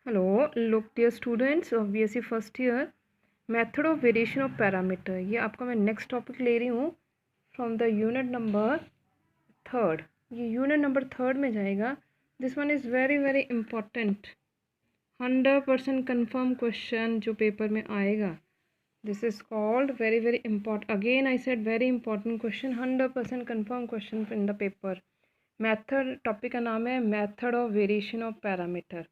Hello, look dear students of BSc first year method of variation of parameter. ये आपका मैं next topic ले रही हूँ from the unit number third. ये यूनिट नंबर थर्ड में जाएगा। This one is very very important, 100% confirm question जो पेपर में आएगा। This is called very very important, again I said very important question, 100% confirm question in the paper. Method, topic का नाम है method of variation of parameter.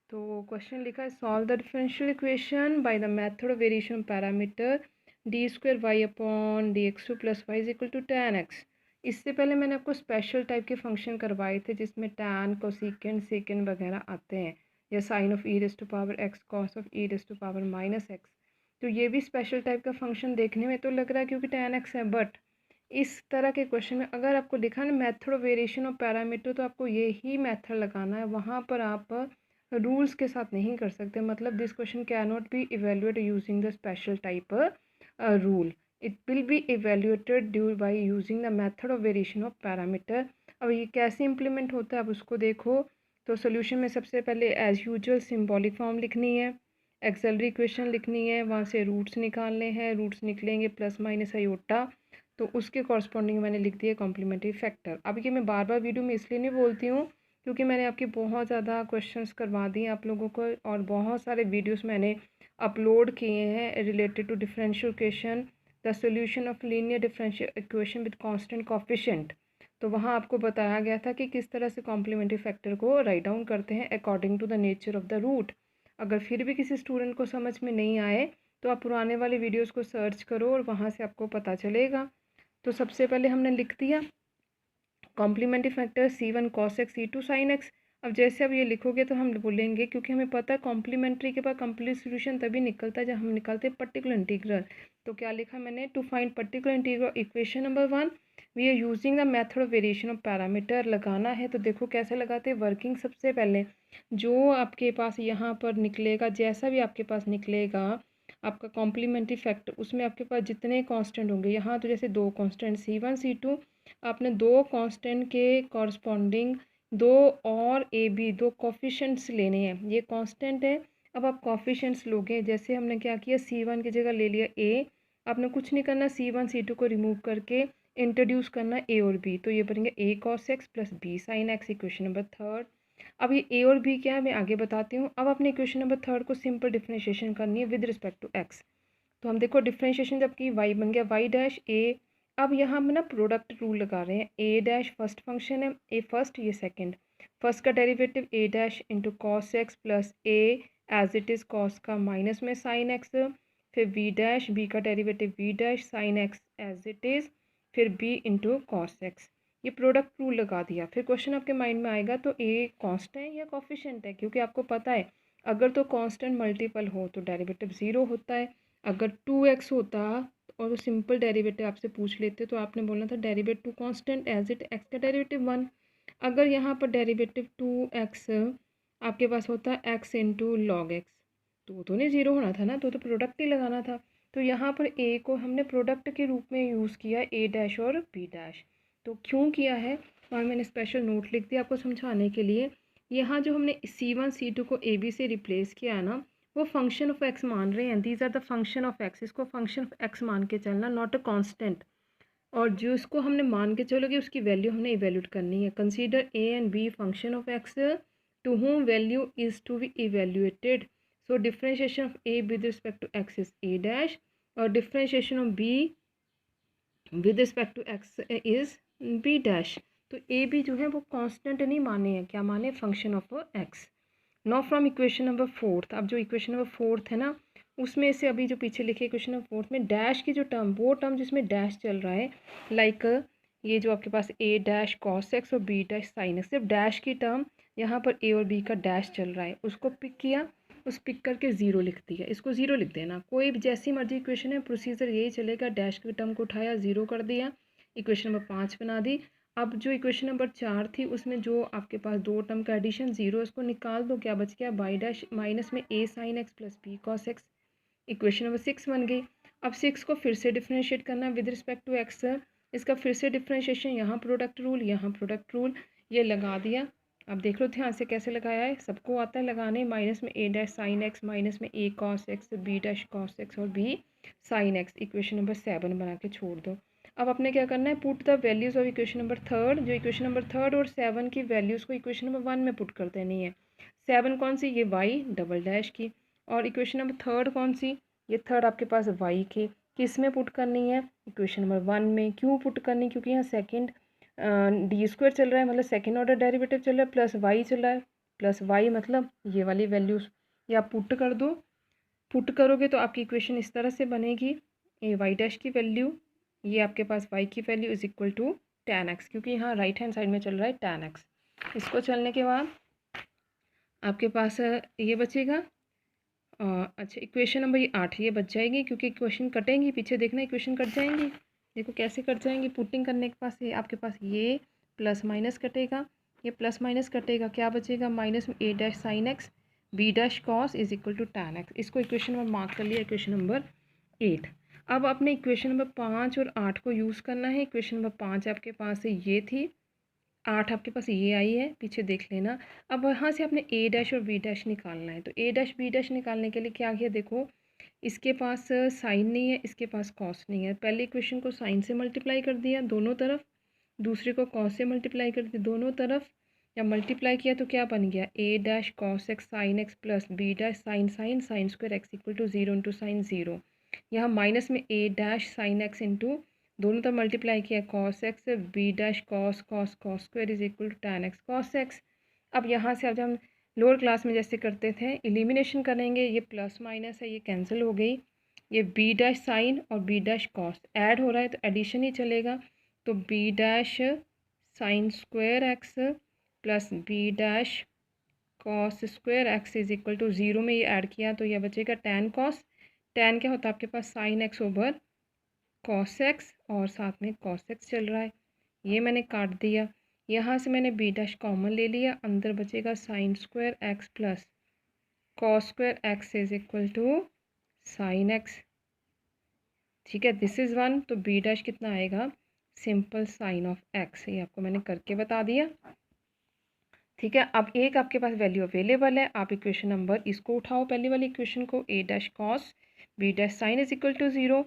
तो question लिखा है, solve the differential equation by the method of variation parameter d square y upon d x to plus y is equal to tan x। इससे पहले मैंने आपको स्पेशल टाइप के function करवाए थे जिसमें tan, कोसेकेंड, सेकेंड वगैरह आते हैं, या sine of e raise to power x, cos of e raise to power minus x। तो ये भी स्पेशल टाइप का फंक्शन देखने में तो लग रहा है क्योंकि tan x है, बट इस तरह के क्वेश्चन में अगर आपको लिखा ना method of variation of parameter तो आपको यही मेथड लगाना है, वहाँ पर आप रूल्स के साथ नहीं कर सकते। मतलब this question can not be evaluate using the special type rule, it will be evaluated due by using the method of variation of parameter. अब ये कैसे इंप्लीमेंट होता है आप उसको देखो। तो सोल्यूशन में सबसे पहले एज यूजुअल सिंबॉलिक फॉर्म लिखनी है, एक्सेलरी इक्वेशन लिखनी है, वहाँ से रूट्स निकालने हैं, रूट्स निकलेंगे प्लस माइनस आयोटा, तो उसके कॉरस्पॉन्डिंग मैंने लिख दिया कॉम्प्लीमेंट्री फैक्टर। अब ये मैं बार बार वीडियो में इसलिए नहीं बोलती हूँ क्योंकि मैंने आपकी बहुत ज़्यादा क्वेश्चंस करवा दिए आप लोगों को, और बहुत सारे वीडियोस मैंने अपलोड किए हैं related to differential equation, the solution of linear differential equation with constant coefficient. तो वहाँ आपको बताया गया था कि किस तरह से कॉम्प्लीमेंट्री फैक्टर को राइट डाउन करते हैं according to the nature of the root. अगर फिर भी किसी स्टूडेंट को समझ में नहीं आए तो आप पुराने वाले वीडियोज़ को सर्च करो और वहाँ से आपको पता चलेगा। तो सबसे पहले हमने लिख दिया complementary factor c1 cos x c2 sin x। अब जैसे अब ये लिखोगे तो हम बोलेंगे, क्योंकि हमें पता है कॉम्प्लीमेंट्री के बाद कंप्लीट सोल्यूशन तभी निकलता है जब हम निकालते हैं पर्टिकुलर इंटीग्रल। तो क्या लिखा मैंने, to find particular integral equation number 1 we are using the method of variation of parameter लगाना है। तो देखो कैसे लगाते हैं वर्किंग। सबसे पहले जो आपके पास यहाँ पर निकलेगा, जैसा भी आपके पास निकलेगा आपका कॉम्प्लीमेंट्री फैक्टर, उसमें आपके पास जितने कांस्टेंट होंगे, यहाँ तो जैसे दो कांस्टेंट c1 c2, आपने दो कांस्टेंट के कॉरस्पॉन्डिंग दो और ए बी दो कोफिशेंट्स लेने हैं। ये कांस्टेंट है, अब आप कोफिशेंट्स लोगे। जैसे हमने क्या किया, c1 की जगह ले लिया a, आपने कुछ नहीं करना, c1 c2 को रिमूव करके इंट्रोड्यूस करना a और b, तो ये बनेंगे a cos x plus b sin x, equation number third. अब ये a और b क्या है मैं आगे बताती हूँ। अब अपने इक्वेशन नंबर थर्ड को सिंपल डिफरेंशिएशन करनी है विद रिस्पेक्ट टू x। तो हम देखो डिफरेंशिएशन जब की y बन गया y डैश a। अब यहाँ हम ना प्रोडक्ट रूल लगा रहे हैं, a डैश फर्स्ट फंक्शन है, a फर्स्ट ये सेकंड, फर्स्ट का derivative a dash into cos x plus a as it is cos का माइनस में साइन एक्स, फिर b डैश b का derivative b dash sine x as it is, फिर b into cos x. ये product rule लगा दिया। फिर question आपके माइंड में आएगा तो a कांस्टेंट है या कोफिशिएंट है, क्योंकि आपको पता है अगर तो कांस्टेंट मल्टीपल हो तो डेरिवेटिव ज़ीरो होता है। अगर 2x होता और वो सिंपल डेरिवेटिव आपसे पूछ लेते तो आपने बोलना था derivative to constant as it x का डेरिवेटिव 1। अगर यहाँ पर डेरिवेटिव 2x आपके पास होता है x इंटू लॉग एक्स, तो नहीं ज़ीरो होना था ना, तो प्रोडक्ट ही लगाना था। तो यहाँ पर a को हमने प्रोडक्ट के रूप में यूज़ किया, a डैश और b डैश। तो क्यों किया है और मैंने स्पेशल नोट लिख दिया आपको समझाने के लिए। यहाँ जो हमने c1 c2 को a b से रिप्लेस किया है ना, वो फंक्शन ऑफ एक्स मान रहे हैं, these are the function of x, इसको फंक्शन ऑफ एक्स मान के चलना, नॉट अ कांस्टेंट। और जो इसको हमने मान के चलोगे उसकी वैल्यू हमने इवेल्यूट करनी है। Consider A and B function of x to whom value is to be evaluated. So differentiation of A with respect to x is A dash, और differentiation of B with respect to x is B dash. तो A B जो है वो constant नहीं माने हैं, क्या माने, function of x. Know from equation number fourth, अब जो इक्वेशन नंबर फोर्थ है ना उसमें से अभी जो पीछे लिखे इक्वेशन नंबर फोर्थ में डैश की जो टर्म, वो टर्म जिसमें डैश चल रहा है, लाइक ये जो आपके पास a डैश कॉस एक्स और b डैश साइन एक्स, सिर्फ डैश की टर्म यहाँ पर a और b का डैश चल रहा है, उसको पिक किया, उस पिक करके ज़ीरो लिख दिया, इसको ज़ीरो लिख देना। कोई भी जैसी मर्जी इक्वेशन है प्रोसीजर यही चलेगा, डैश की टर्म को उठाया ज़ीरो कर दिया, इक्वेशन नंबर 5 बना दी। अब जो इक्वेशन नंबर 4 थी उसमें जो आपके पास दो टर्म का एडिशन ज़ीरो, इसको निकाल दो, क्या बच गया, बाई डैश माइनस में a sign x plus b cos x, equation number 6 बन गई। अब 6 को फिर से डिफरेंशिएट करना विद रिस्पेक्ट टू एक्स, इसका फिर से डिफरेंशिएशन, यहाँ प्रोडक्ट रूल यहाँ प्रोडक्ट रूल, ये लगा दिया। अब देख लो ध्यान से कैसे लगाया है, सबको आता है लगाने। माइनस में A dash sine x, minus में A cos x, B dash cos x और B sine x. Equation number 7 बना के छोड़ दो। अब आपने क्या करना है, put the values of equation number 3, जो इक्वेशन नंबर 3 और 7 की वैल्यूज़ को इक्वेशन नंबर 1 में पुट कर देनी है। 7 कौन सी, ये वाई डबल डैश की, और इक्वेशन नंबर 3 कौन सी, ये 3 आपके पास वाई के, किस में पुट करनी है, इक्वेशन नंबर 1 में। क्यों पुट करनी, क्योंकि यहाँ सेकेंड डी स्क्वायर चल रहा है, मतलब सेकेंड ऑर्डर डेरिवेटिव चल रहा है, प्लस वाई चल रहा है, प्लस वाई मतलब ये वाली वैल्यूज़, ये आप पुट कर दो। पुट करोगे तो आपकी इक्वेशन इस तरह से बनेगी, ए वाई डैश की वैल्यू, ये आपके पास वाई की value is equal to tan x, क्योंकि यहाँ राइट हैंड साइड में चल रहा है tan x। इसको चलने के बाद आपके पास ये बचेगा, अच्छा इक्वेशन नंबर ये 8 ये बच जाएगी, क्योंकि इक्वेशन कटेंगी, पीछे देखना इक्वेशन कट जाएंगी। देखो कैसे कट जाएंगी, पुटिंग करने के पास ये आपके पास ये प्लस माइनस कटेगा, ये प्लस माइनस कटेगा, क्या बचेगा, माइनस में A dash sine x B dash cos is equal to tan x। इसको इक्वेशन नंबर मार्क कर लिया, इक्वेशन नंबर 8। अब अपने इक्वेशन नंबर 5 और 8 को यूज़ करना है। इक्वेशन नंबर 5 आपके पास ये थी, 8 आपके पास ये आई है, पीछे देख लेना। अब यहाँ से आपने ए डैश और बी डैश निकालना है, तो ए डैश बी डैश निकालने के लिए क्या किया, देखो इसके पास साइन नहीं है, इसके पास कॉस नहीं है। पहले इक्वेशन को साइन से मल्टीप्लाई कर दिया दोनों तरफ, दूसरे को कॉस से मल्टीप्लाई कर दिया दोनों तरफ। जब मल्टीप्लाई किया तो क्या बन गया, A dash cos x sine x plus B dash sine sine sine square x equal to 0 into sine 0। यहाँ माइनस में A dash sine x into दोनों तरफ मल्टीप्लाई किया cos x B dash cos cos cos square is equal to tan x cos x. अब यहाँ से अब हम लोअर क्लास में जैसे करते थे एलिमिनेशन करेंगे, ये प्लस माइनस है ये कैंसिल हो गई, ये बी डैश साइन और बी डैश कॉस ऐड हो रहा है तो एडिशन ही चलेगा, तो b dash sine square x plus B dash cos square x is equal to 0 में ये ऐड किया तो यह बचेगा tan कॉस। tan क्या होता है आपके पास sine x over cos x, और साथ में कॉस एक्स चल रहा है, ये मैंने काट दिया। यहाँ से मैंने बी डैश कॉमन ले लिया, अंदर बचेगा sine square x plus cos square x is equal to sine x. ठीक है, दिस इज़ 1, तो बी डैश कितना आएगा, सिंपल साइन ऑफ एक्स, ये आपको मैंने करके बता दिया। ठीक है, अब एक आपके पास वैल्यू अवेलेबल है, आप इक्वेशन नंबर इसको उठाओ, पहली वाली इक्वेशन को, A dash cos B dash sine is equal to 0,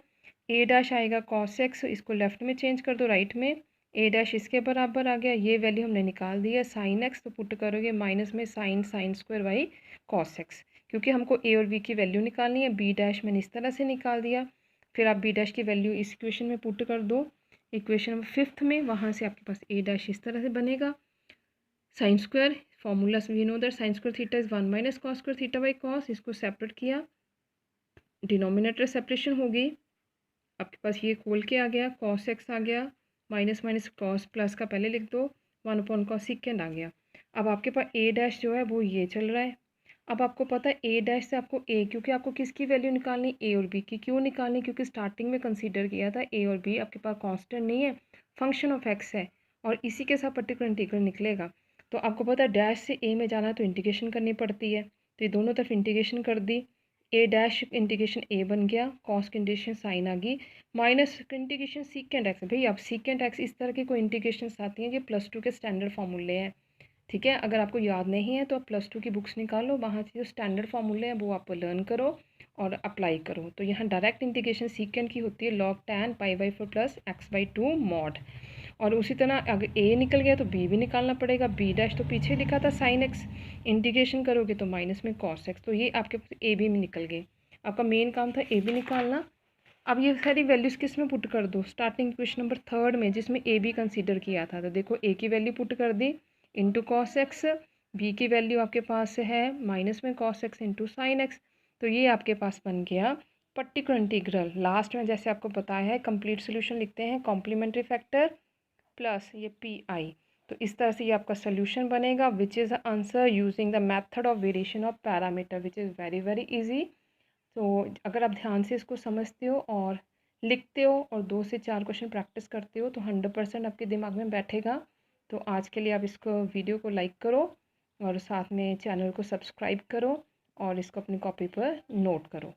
A dash आएगा कॉस एक्स, इसको लेफ्ट में चेंज कर दो राइट में, ए डैश इसके बराबर आ गया, ये वैल्यू हमने निकाल दी है साइन एक्स, तो पुट करोगे माइनस में sine sine square by cos x, क्योंकि हमको ए और बी की वैल्यू निकालनी है। बी डैश मैंने इस तरह से निकाल दिया, फिर आप बी डैश की वैल्यू इस इक्वेशन में पुट कर दो, इक्वेशन नंबर 5 में, वहाँ से आपके पास ए डैश इस तरह से बनेगा, sine square formula we know that sine square theta is 1 minus cos square theta by cos, इसको सेपरेट किया, डिनोमिनेटर सेपरेशन होगी, आपके पास ये खोल के आ गया, कॉस एक्स आ गया, माइनस माइनस कॉस प्लस का पहले लिख दो, 1 अपॉन कॉस सेकेंड आ गया। अब आपके पास ए डैश जो है वो ये चल रहा है। अब आपको पता है ए डैश से आपको ए, क्योंकि आपको किसकी वैल्यू निकालनी, ए और बी की। क्यों निकालनी, क्योंकि स्टार्टिंग में कंसीडर किया था ए और बी आपके पास कांस्टेंट नहीं है, फंक्शन ऑफ एक्स है, और इसी के साथ पर्टिकुलर इंटीग्रल निकलेगा। तो आपको पता है डैश से ए में जाना है तो इंटीग्रेशन करनी पड़ती है, तो ये दोनों तरफ इंटीग्रेशन कर दी, ए डैश इंटीग्रेशन ए बन गया, कॉस की इंटीग्रेशन साइन आ गई, माइनस इंटीग्रेशन सीकेंड एक्स। भाई अब सीकेंड एक्स इस तरह की कोई इंटीग्रेशन आती हैं, ये +2 के स्टैंडर्ड फार्मूले हैं। ठीक है, अगर आपको याद नहीं है तो आप +2 की बुक्स निकालो, वहाँ से जो स्टैंडर्ड फार्मूले हैं वो आप लर्न करो और अप्लाई करो। तो यहाँ डायरेक्ट इंटीग्रेशन सीकेंड की होती है log tan π/4 plus x/2 mod, और उसी तरह अगर ए निकल गया तो बी भी निकालना पड़ेगा, बी डैश तो पीछे लिखा था साइन एक्स, इंटीग्रेशन करोगे तो माइनस में कॉस एक्स, तो ये आपके पास ए बी में निकल गए। आपका मेन काम था ए बी निकालना। अब ये सारी वैल्यूज़ किस में पुट कर दो, स्टार्टिंग क्वेश्चन नंबर 3 में जिसमें ए बी कंसीडर किया था, तो देखो ए की वैल्यू पुट कर दी इंटू कॉस एक्स, बी की वैल्यू आपके पास है माइनस में cos x into sine x, तो ये आपके पास बन गया पर्टिकुलर इंटीग्रल। लास्ट में जैसे आपको बताया है कंप्लीट सोल्यूशन लिखते हैं कॉम्प्लीमेंट्री फैक्टर प्लस ये पी आई, तो इस तरह से ये आपका सोल्यूशन बनेगा, which is answer using the method of variation of parameter, which is very very easy. तो अगर आप ध्यान से इसको समझते हो और लिखते हो और 2 से 4 क्वेश्चन प्रैक्टिस करते हो तो 100% आपके दिमाग में बैठेगा। तो आज के लिए आप इसको वीडियो को लाइक करो और साथ में चैनल को सब्सक्राइब करो और इसको अपनी कॉपी पर नोट करो।